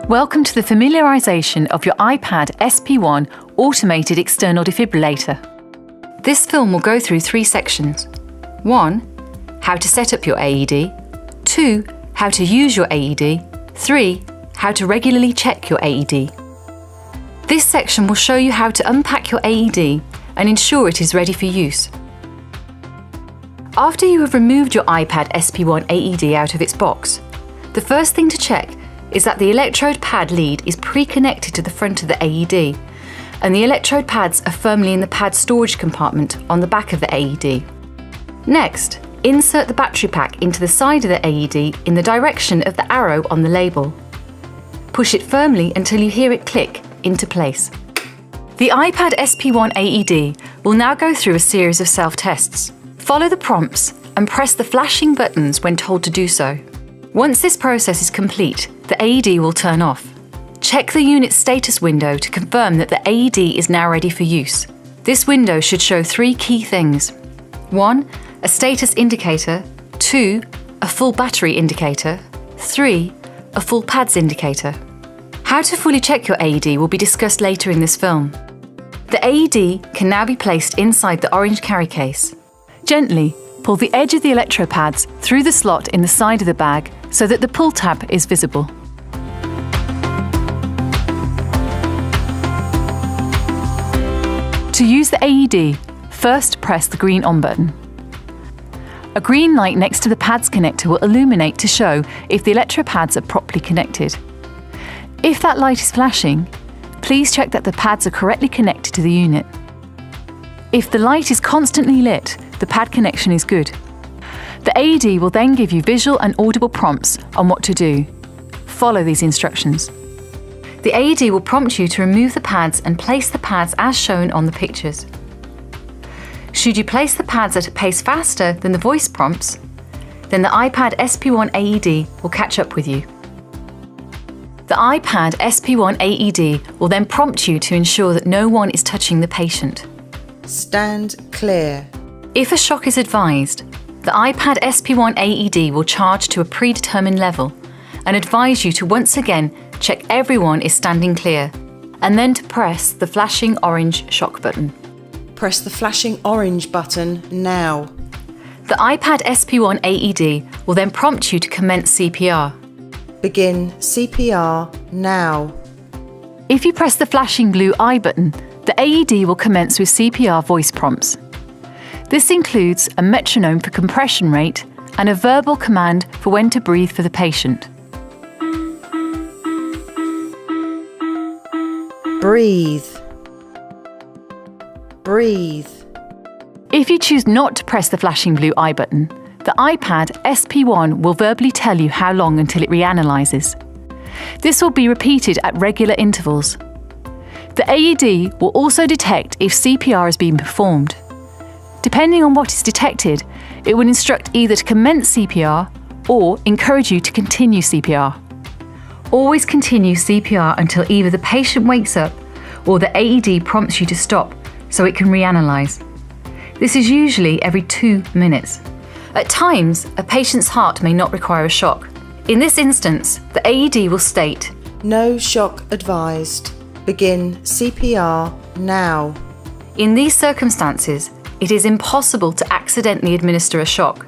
Welcome to the familiarisation of your iPad SP1 automated external defibrillator. This film will go through 3 sections. 1. How to set up your AED. 2. How to use your AED. 3. How to regularly check your AED. This section will show you how to unpack your AED and ensure it is ready for use. After you have removed your iPad SP1 AED out of its box, the first thing to check is that the electrode pad lead is pre-connected to the front of the AED, and the electrode pads are firmly in the pad storage compartment on the back of the AED. Next, insert the battery pack into the side of the AED in the direction of the arrow on the label. Push it firmly until you hear it click into place. The iPad SP1 AED will now go through a series of self-tests. Follow the prompts and press the flashing buttons when told to do so. Once this process is complete, the AED will turn off. Check the unit status window to confirm that the AED is now ready for use. This window should show 3 key things. 1. A status indicator. 2. A full battery indicator. 3. A full pads indicator. How to fully check your AED will be discussed later in this film. The AED can now be placed inside the orange carry case. Gently pull the edge of the electro pads through the slot in the side of the bag so that the pull tab is visible. To use the AED, first press the green on button. A green light next to the pads connector will illuminate to show if the electro pads are properly connected. If that light is flashing, please check that the pads are correctly connected to the unit. If the light is constantly lit, the pad connection is good. The AED will then give you visual and audible prompts on what to do. Follow these instructions. The AED will prompt you to remove the pads and place the pads as shown on the pictures. Should you place the pads at a pace faster than the voice prompts, then the iPad SP1 AED will catch up with you. The iPad SP1 AED will then prompt you to ensure that no one is touching the patient. Stand clear. If a shock is advised, the iPad SP1 AED will charge to a predetermined level and advise you to once again check everyone is standing clear, and then to press the flashing orange shock button. Press the flashing orange button now. The iPad SP1 AED will then prompt you to commence CPR. Begin CPR now. If you press the flashing blue I button, the AED will commence with CPR voice prompts. This includes a metronome for compression rate and a verbal command for when to breathe for the patient. Breathe. Breathe. If you choose not to press the flashing blue I button, the iPad SP1 will verbally tell you how long until it reanalyses. This will be repeated at regular intervals. The AED will also detect if CPR is being performed. Depending on what is detected, it will instruct either to commence CPR or encourage you to continue CPR. Always continue CPR until either the patient wakes up or the AED prompts you to stop so it can reanalyse. This is usually every 2 minutes. At times, a patient's heart may not require a shock. In this instance, the AED will state, "No shock advised. Begin CPR now." In these circumstances, it is impossible to accidentally administer a shock.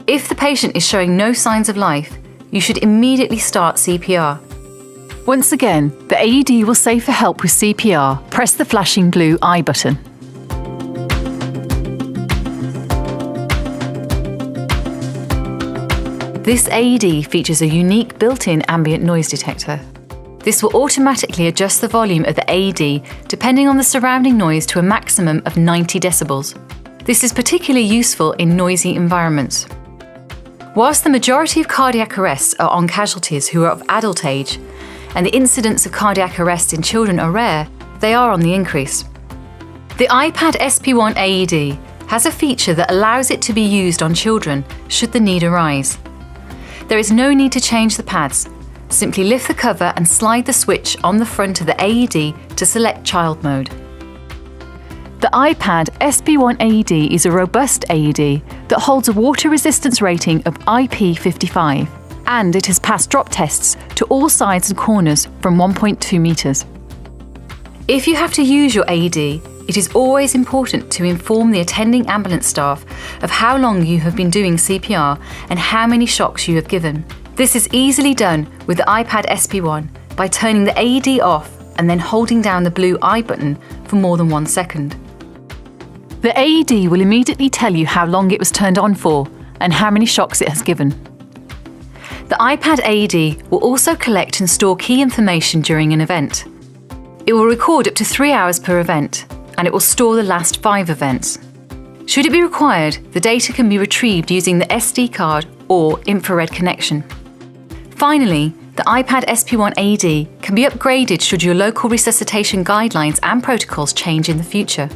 If the patient is showing no signs of life, you should immediately start CPR. Once again, the AED will say for help with CPR, press the flashing blue I button. This AED features a unique built-in ambient noise detector. This will automatically adjust the volume of the AED depending on the surrounding noise to a maximum of 90 decibels. This is particularly useful in noisy environments. Whilst the majority of cardiac arrests are on casualties who are of adult age, and the incidence of cardiac arrest in children are rare, they are on the increase. The iPad SP1 AED has a feature that allows it to be used on children should the need arise. There is no need to change the pads. Simply lift the cover and slide the switch on the front of the AED to select child mode. The iPad SP1 AED is a robust AED that holds a water resistance rating of IP55 and it has passed drop tests to all sides and corners from 1.2 metres. If you have to use your AED, it is always important to inform the attending ambulance staff of how long you have been doing CPR and how many shocks you have given. This is easily done with the iPad SP1 by turning the AED off and then holding down the blue I button for more than 1 second. The AED will immediately tell you how long it was turned on for and how many shocks it has given. The iPad AED will also collect and store key information during an event. It will record up to 3 hours per event, and it will store the last 5 events. Should it be required, the data can be retrieved using the SD card or infrared connection. Finally, the iPad SP1 AED can be upgraded should your local resuscitation guidelines and protocols change in the future.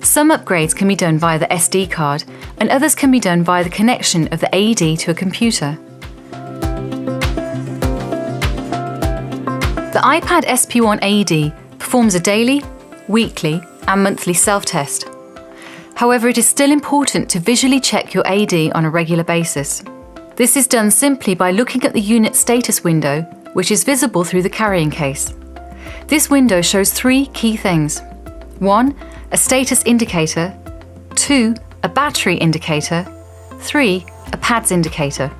Some upgrades can be done via the SD card, and others can be done via the connection of the AED to a computer. The iPad SP1 AED performs a daily, weekly, and monthly self-test. However, it is still important to visually check your AED on a regular basis. This is done simply by looking at the unit status window, which is visible through the carrying case. This window shows 3 key things. 1. A status indicator. 2. A battery indicator. 3. A PADS indicator.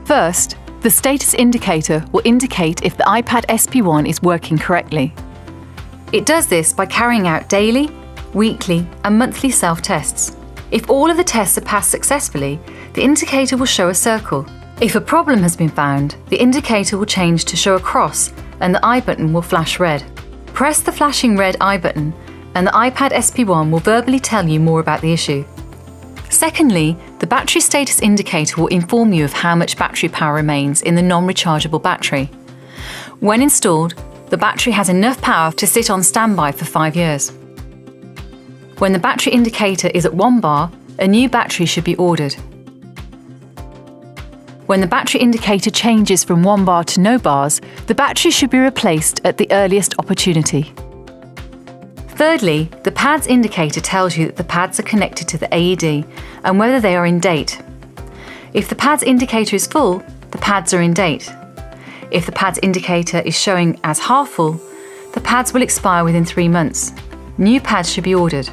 First, the status indicator will indicate if the iPad SP1 is working correctly. It does this by carrying out daily, weekly, and monthly self-tests. If all of the tests are passed successfully, the indicator will show a circle. If a problem has been found, the indicator will change to show a cross and the I button will flash red. Press the flashing red I button and the iPad SP1 will verbally tell you more about the issue. Secondly, the battery status indicator will inform you of how much battery power remains in the non-rechargeable battery. When installed, the battery has enough power to sit on standby for 5 years. When the battery indicator is at 1 bar, a new battery should be ordered. When the battery indicator changes from 1 bar to no bars, the battery should be replaced at the earliest opportunity. Thirdly, the PADS indicator tells you that the pads are connected to the AED and whether they are in date. If the PADS indicator is full, the pads are in date. If the PADS indicator is showing as half full, the pads will expire within 3 months. New pads should be ordered.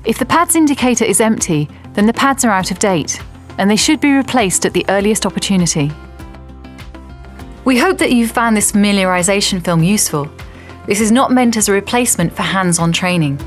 If the PADS indicator is empty, then the pads are out of date, and they should be replaced at the earliest opportunity. We hope that you've found this familiarisation film useful. This is not meant as a replacement for hands-on training.